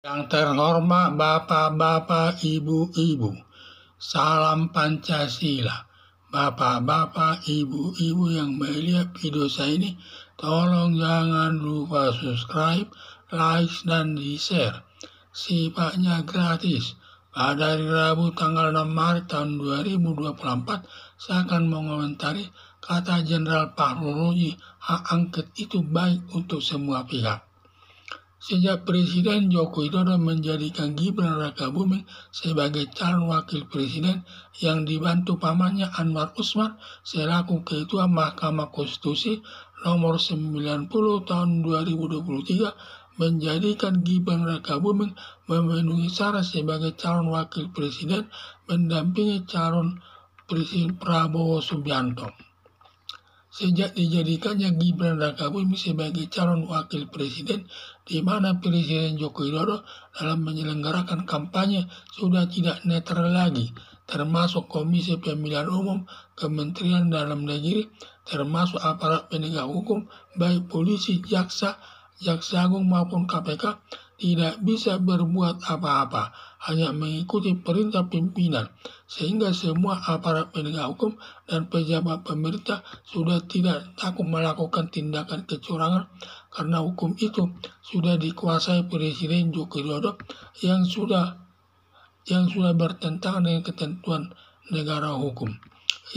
Yang terhormat Bapak-Bapak, Ibu-Ibu, salam Pancasila. Bapak-bapak, ibu-ibu yang melihat video saya ini, tolong jangan lupa subscribe, like, dan di-share. Sifatnya gratis. Pada hari Rabu tanggal 6 Maret tahun 2024, saya akan mengomentari kata Jenderal Fahru Rozi, hak angket itu baik untuk semua pihak. Sejak Presiden Joko Widodo menjadikan Gibran Rakabuming sebagai calon wakil presiden yang dibantu pamannya Anwar Usman selaku Ketua Mahkamah Konstitusi nomor 90 tahun 2023 menjadikan Gibran Rakabuming memenuhi syarat sebagai calon wakil presiden mendampingi calon Presiden Prabowo Subianto. Sejak dijadikannya Gibran Rakabuming sebagai calon wakil presiden, di mana Presiden Joko Widodo dalam menyelenggarakan kampanye sudah tidak netral lagi, termasuk Komisi Pemilihan Umum, Kementerian Dalam Negeri, termasuk aparat penegak hukum, baik polisi, jaksa agung maupun KPK, tidak bisa berbuat apa-apa, hanya mengikuti perintah pimpinan, sehingga semua aparat penegak hukum dan pejabat pemerintah sudah tidak takut melakukan tindakan kecurangan karena hukum itu sudah dikuasai Presiden Joko Widodo yang sudah bertentangan dengan ketentuan negara hukum,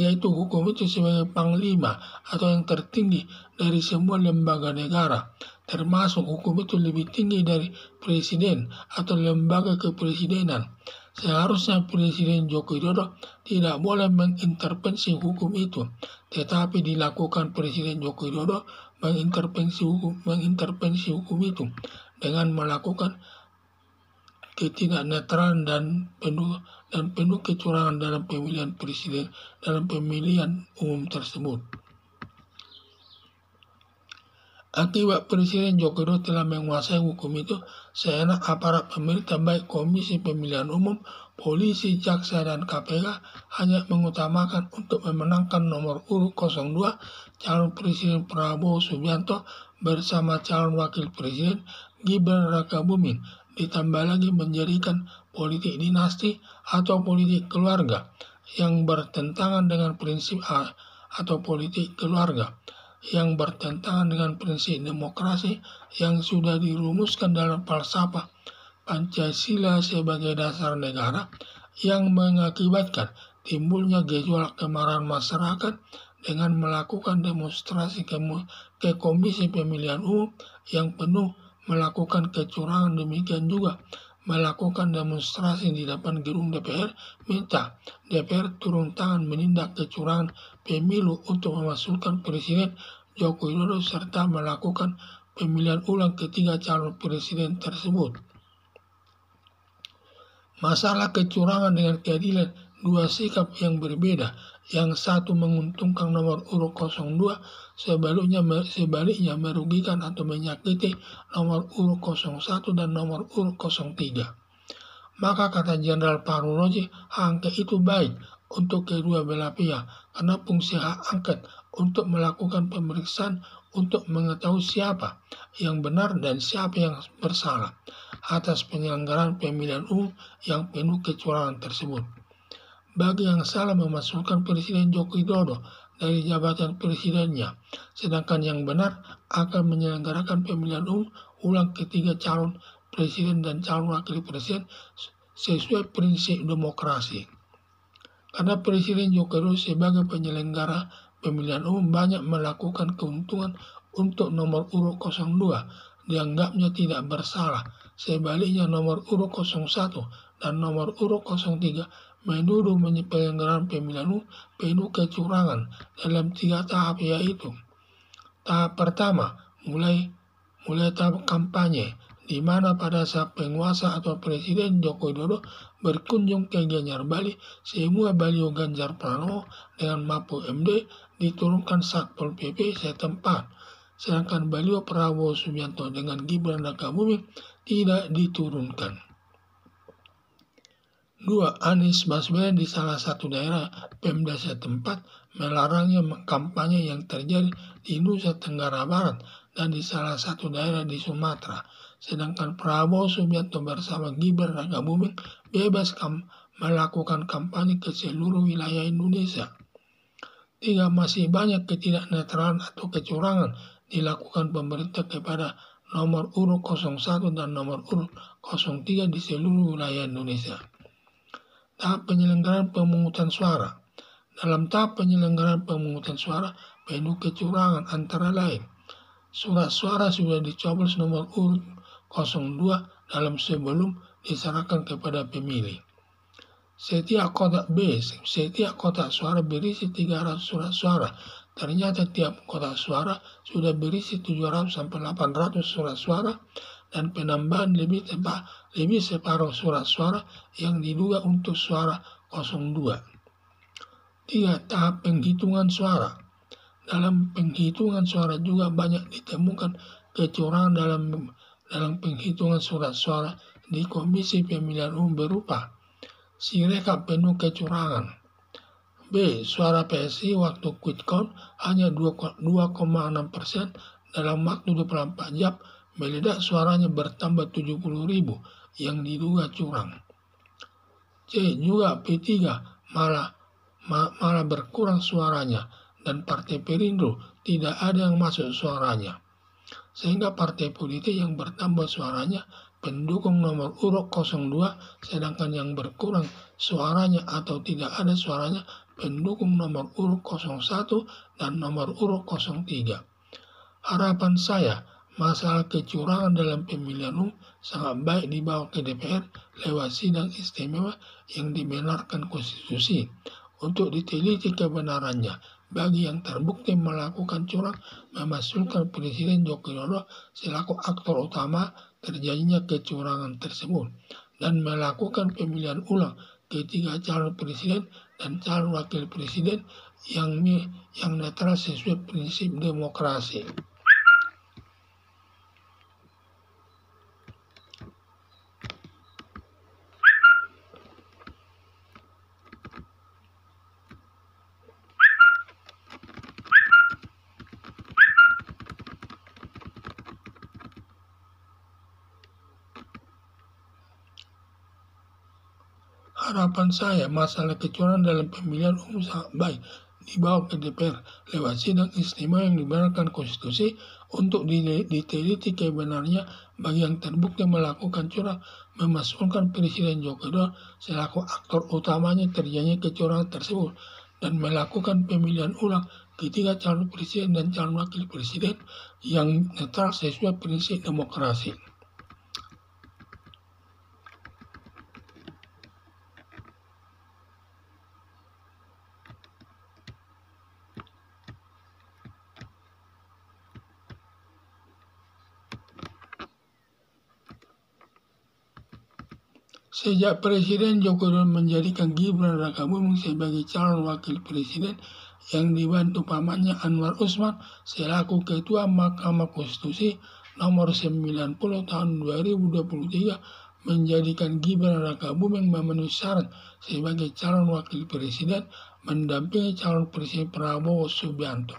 yaitu hukum itu sebagai panglima atau yang tertinggi dari semua lembaga negara, termasuk hukum itu lebih tinggi dari presiden atau lembaga kepresidenan. Seharusnya Presiden Joko Widodo tidak boleh mengintervensi hukum itu, tetapi dilakukan Presiden Joko Widodo mengintervensi hukum itu dengan melakukan ketidaknetralan dan penuh kecurangan dalam pemilihan presiden dalam pemilihan umum tersebut. Akibat Presiden Joko Widodo telah menguasai hukum itu, seenak aparat pemerintah baik Komisi Pemilihan Umum, polisi, jaksa, dan KPK hanya mengutamakan untuk memenangkan nomor urut 02 calon Presiden Prabowo Subianto bersama calon Wakil Presiden Gibran Rakabuming, ditambah lagi menjadikan politik dinasti atau politik keluarga yang bertentangan dengan prinsip atau politik keluarga yang bertentangan dengan prinsip demokrasi yang sudah dirumuskan dalam falsafah Pancasila sebagai dasar negara, yang mengakibatkan timbulnya gejolak kemarahan masyarakat dengan melakukan demonstrasi ke Komisi Pemilihan Umum yang penuh melakukan kecurangan. Demikian juga melakukan demonstrasi di depan gedung DPR minta DPR turun tangan menindak kecurangan pemilu untuk memasukkan Presiden Joko Widodo serta melakukan pemilihan ulang ketiga calon presiden tersebut. Masalah kecurangan dengan keadilan, dua sikap yang berbeda. Yang satu menguntungkan nomor urut 02, sebaliknya merugikan atau menyakiti nomor urut 01 dan nomor urut 03. Maka kata Jenderal Fahru Rozi, hak angket itu baik untuk kedua belah pihak karena fungsi hak angket untuk melakukan pemeriksaan untuk mengetahui siapa yang benar dan siapa yang bersalah atas penyelenggaraan pemilihan umum yang penuh kecurangan tersebut. Bagi yang salah memasukkan Presiden Joko Widodo dari jabatan presidennya, sedangkan yang benar akan menyelenggarakan pemilihan umum ulang ketiga calon presiden dan calon wakil presiden sesuai prinsip demokrasi. Karena Presiden Joko Widodo sebagai penyelenggara pemilihan umum banyak melakukan keuntungan untuk nomor urut 02, dianggapnya tidak bersalah. Sebaliknya nomor urut 01 dan nomor urut 03 menuduh penyelenggaraan pemilihan umum penuh kecurangan dalam 3 tahap, yaitu tahap pertama mulai tahap kampanye, di mana pada saat penguasa atau Presiden Joko Widodo berkunjung ke Gianyar Bali, semua baliho Ganjar Pranowo dengan Mahfud MD diturunkan Satpol PP setempat, sedangkan baliho Prabowo Subianto dengan Gibran Rakabuming tidak diturunkan. 2. Anies Baswedan di salah satu daerah Pemda setempat melarangnya kampanye yang terjadi di Nusa Tenggara Barat dan di salah satu daerah di Sumatera. sedangkan Prabowo Subianto bersama Gibran Rakabuming bebas melakukan kampanye ke seluruh wilayah Indonesia. 3. Masih banyak ketidaknetralan atau kecurangan dilakukan pemerintah kepada nomor urut 01 dan nomor urut 03 di seluruh wilayah Indonesia. Tahap penyelenggaraan pemungutan suara. Dalam tahap penyelenggaraan pemungutan suara, penuh kecurangan antara lain. Surat suara sudah dicoblos nomor urut 02 dalam sebelum diserahkan kepada pemilih. Setiap kotak suara berisi 300 surat suara. Ternyata tiap kotak suara sudah berisi 700-800 surat suara dan penambahan lebih separuh surat suara yang diduga untuk suara 02. 3. Tahap penghitungan suara. Dalam penghitungan suara juga banyak ditemukan kecurangan dalam penghitungan surat suara di Komisi Pemilihan Umum berupa Sirekap penuh kecurangan. B. Suara PSI waktu quick count hanya 2,6% dalam waktu 24 jam, meledak suaranya bertambah 70.000 yang diduga curang. C. Juga P3 malah berkurang suaranya dan Partai Perindo tidak ada yang masuk suaranya. Sehingga partai politik yang bertambah suaranya pendukung nomor urut 02, sedangkan yang berkurang suaranya atau tidak ada suaranya pendukung nomor urut 01 dan nomor urut 03. Harapan saya, masalah kecurangan dalam pemilihan umum sangat baik dibawa ke DPR lewat sidang istimewa yang dibenarkan konstitusi untuk diteliti kebenarannya. Bagi yang terbukti melakukan curang, memasukkan Presiden Joko Widodo selaku aktor utama terjadinya kecurangan tersebut dan melakukan pemilihan ulang ketiga calon presiden dan calon wakil presiden yang netral sesuai prinsip demokrasi. Harapan saya, masalah kecurangan dalam pemilihan umum sangat baik dibawa ke DPR lewat sidang istimewa yang dibenarkan konstitusi untuk diteliti kebenarannya. Bagi yang terbukti melakukan curang, memasukkan Presiden Joko Widodo selaku aktor utamanya terjadinya kecurangan tersebut dan melakukan pemilihan ulang ketiga calon presiden dan calon wakil presiden yang netral sesuai prinsip demokrasi. Sejak Presiden Joko Widodo menjadikan Gibran Rakabuming sebagai calon wakil presiden yang dibantu pamannya Anwar Usman selaku Ketua Mahkamah Konstitusi nomor 90 tahun 2023 menjadikan Gibran Rakabuming memenuhi syarat sebagai calon wakil presiden mendampingi calon presiden Prabowo Subianto.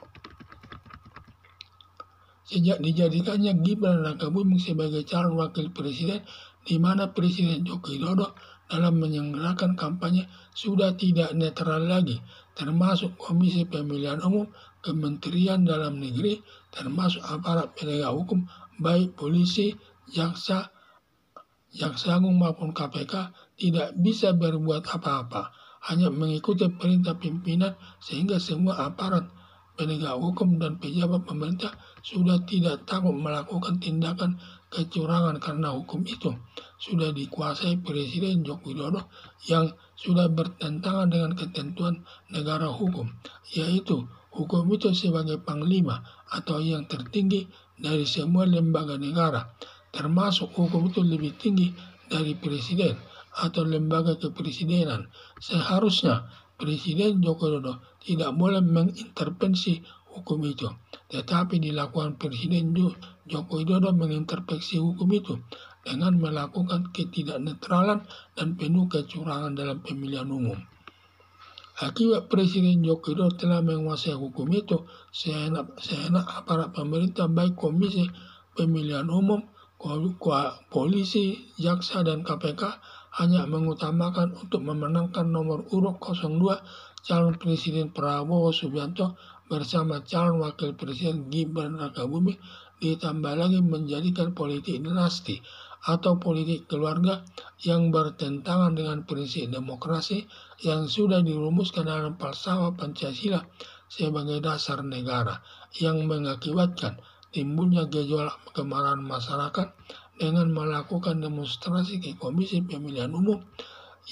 Sejak dijadikannya Gibran Rakabuming sebagai calon wakil presiden, di mana Presiden Joko Widodo dalam menyelenggarakan kampanye sudah tidak netral lagi, termasuk Komisi Pemilihan Umum, Kementerian Dalam Negeri, termasuk aparat penegak hukum, baik polisi, jaksa agung maupun KPK, tidak bisa berbuat apa-apa, hanya mengikuti perintah pimpinan, sehingga semua aparat penegak hukum dan pejabat pemerintah sudah tidak takut melakukan tindakan kecurangan karena hukum itu sudah dikuasai Presiden Joko Widodo yang sudah bertentangan dengan ketentuan negara hukum, yaitu hukum itu sebagai panglima atau yang tertinggi dari semua lembaga negara, termasuk hukum itu lebih tinggi dari presiden atau lembaga kepresidenan. Seharusnya Presiden Joko Widodo tidak boleh mengintervensi hukum itu, tetapi dilakukan Presiden Joko Widodo mengintervensi hukum itu dengan melakukan ketidaknetralan dan penuh kecurangan dalam pemilihan umum. Akibat Presiden Joko Widodo telah menguasai hukum itu, seenak aparat pemerintah baik Komisi Pemilihan Umum, polisi, jaksa, dan KPK hanya mengutamakan untuk memenangkan nomor urut 02 calon Presiden Prabowo Subianto bersama calon Wakil Presiden Gibran Rakabuming, ditambah lagi menjadikan politik dinasti atau politik keluarga yang bertentangan dengan prinsip demokrasi yang sudah dirumuskan dalam falsafah Pancasila sebagai dasar negara, yang mengakibatkan timbulnya gejolak kemarahan masyarakat dengan melakukan demonstrasi ke Komisi Pemilihan Umum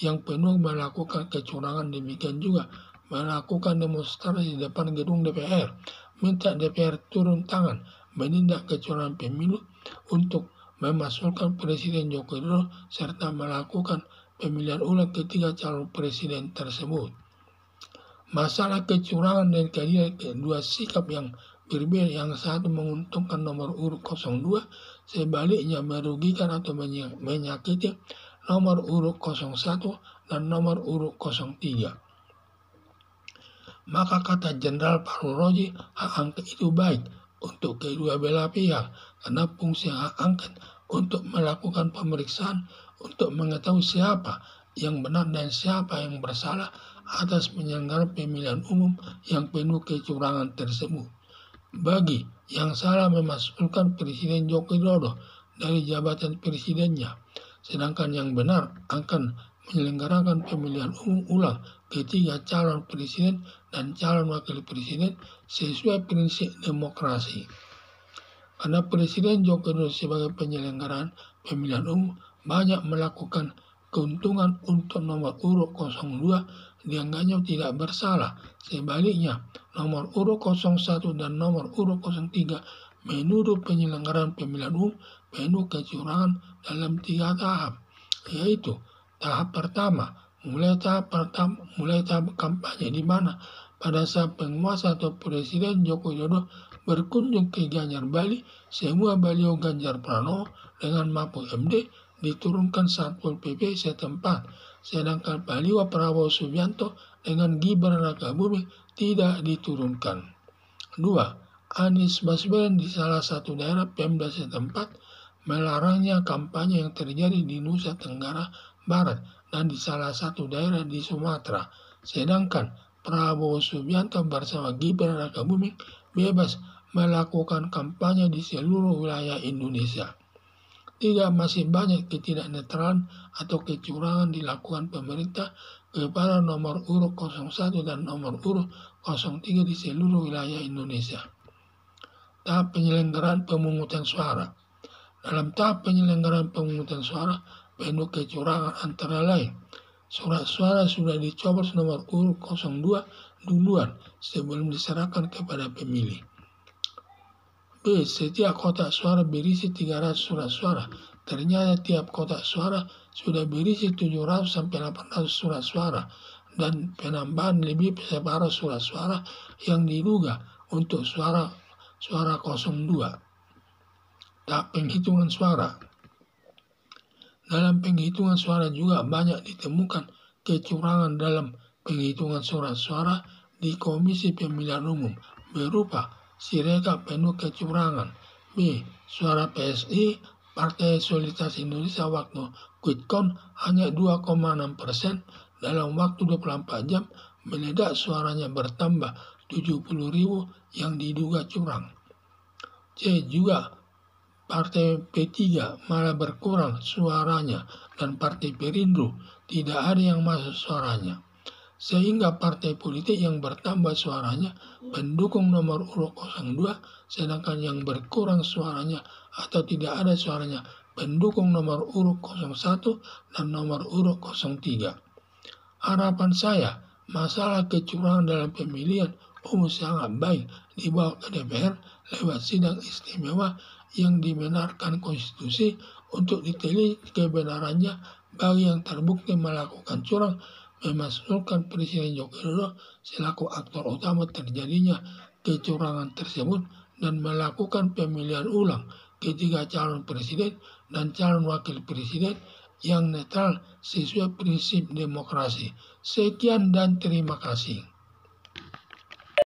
yang penuh melakukan kecurangan. Demikian juga melakukan demonstrasi di depan gedung DPR, minta DPR turun tangan menindak kecurangan pemilu untuk memasukkan Presiden Joko Widodo serta melakukan pemilihan ulang ketiga calon presiden tersebut. Masalah kecurangan dan keadilan, kedua sikap yang berbeda, yang satu menguntungkan nomor urut 02, sebaliknya merugikan atau menyakiti nomor urut 01 dan nomor urut 03. Maka kata Jenderal Fahru Roji, hak angket itu baik untuk kedua belah pihak, karena fungsi hak angket untuk melakukan pemeriksaan untuk mengetahui siapa yang benar dan siapa yang bersalah atas penyelenggaraan pemilihan umum yang penuh kecurangan tersebut. Bagi yang salah memasukkan Presiden Joko Widodo dari jabatan presidennya, sedangkan yang benar akan menyelenggarakan pemilihan umum ulang ketiga calon presiden dan calon wakil presiden sesuai prinsip demokrasi. Karena Presiden Joko Widodo sebagai penyelenggaraan pemilihan umum banyak melakukan keuntungan untuk nomor urut 02, dianggapnya tidak bersalah. Sebaliknya, nomor urut 01 dan nomor urut 03 menuduh penyelenggaraan pemilihan umum penuh kecurangan dalam 3 tahap, yaitu tahap pertama, mulai tahap kampanye, di mana pada saat penguasa atau Presiden Joko Widodo berkunjung ke Gianyar Bali, semua baliho Ganjar Pranowo dengan Mahfud MD diturunkan Satpol PP setempat, sedangkan baliho Prabowo Subianto dengan Gibran Rakabuming tidak diturunkan. 2. Anies Baswedan di salah satu daerah Pemda setempat melarangnya kampanye yang terjadi di Nusa Tenggara Barat dan di salah satu daerah di Sumatera, sedangkan Prabowo Subianto bersama Gibran Rakabuming bebas melakukan kampanye di seluruh wilayah Indonesia. 3. Masih banyak ketidaknetralan atau kecurangan dilakukan pemerintah kepada nomor urut 01 dan nomor urut 03 di seluruh wilayah Indonesia. Tahap penyelenggaraan pemungutan suara. Dalam tahap penyelenggaraan pemungutan suara penuh kecurangan, antara lain surat suara sudah dicoblos nomor urut 02 duluan sebelum diserahkan kepada pemilih. B. Setiap kotak suara berisi 300 surat suara. Ternyata tiap kotak suara sudah berisi 700-800 surat suara, dan penambahan lebih separuh surat suara yang diduga untuk suara 02. Tahap penghitungan suara. Dalam penghitungan suara juga banyak ditemukan kecurangan dalam penghitungan surat suara di Komisi Pemilihan Umum berupa sirekap penuh kecurangan. B. Suara PSI Partai Solidaritas Indonesia waktu quick count hanya 2,6%, dalam waktu 24 jam meledak suaranya bertambah 70.000 yang diduga curang. C. Juga Partai P3 malah berkurang suaranya dan Partai Perindo tidak ada yang masuk suaranya, sehingga partai politik yang bertambah suaranya pendukung nomor urut 02, sedangkan yang berkurang suaranya atau tidak ada suaranya pendukung nomor urut 01 dan nomor urut 03. Harapan saya, masalah kecurangan dalam pemilihan umum sangat baik dibawa ke DPR lewat sidang istimewa yang dibenarkan konstitusi untuk diteliti kebenarannya bagi yang terbukti melakukan curang, memasukkan Presiden Joko Widodo selaku aktor utama terjadinya kecurangan tersebut, dan melakukan pemilihan ulang ketiga calon presiden dan calon wakil presiden yang netral sesuai prinsip demokrasi. Sekian dan terima kasih.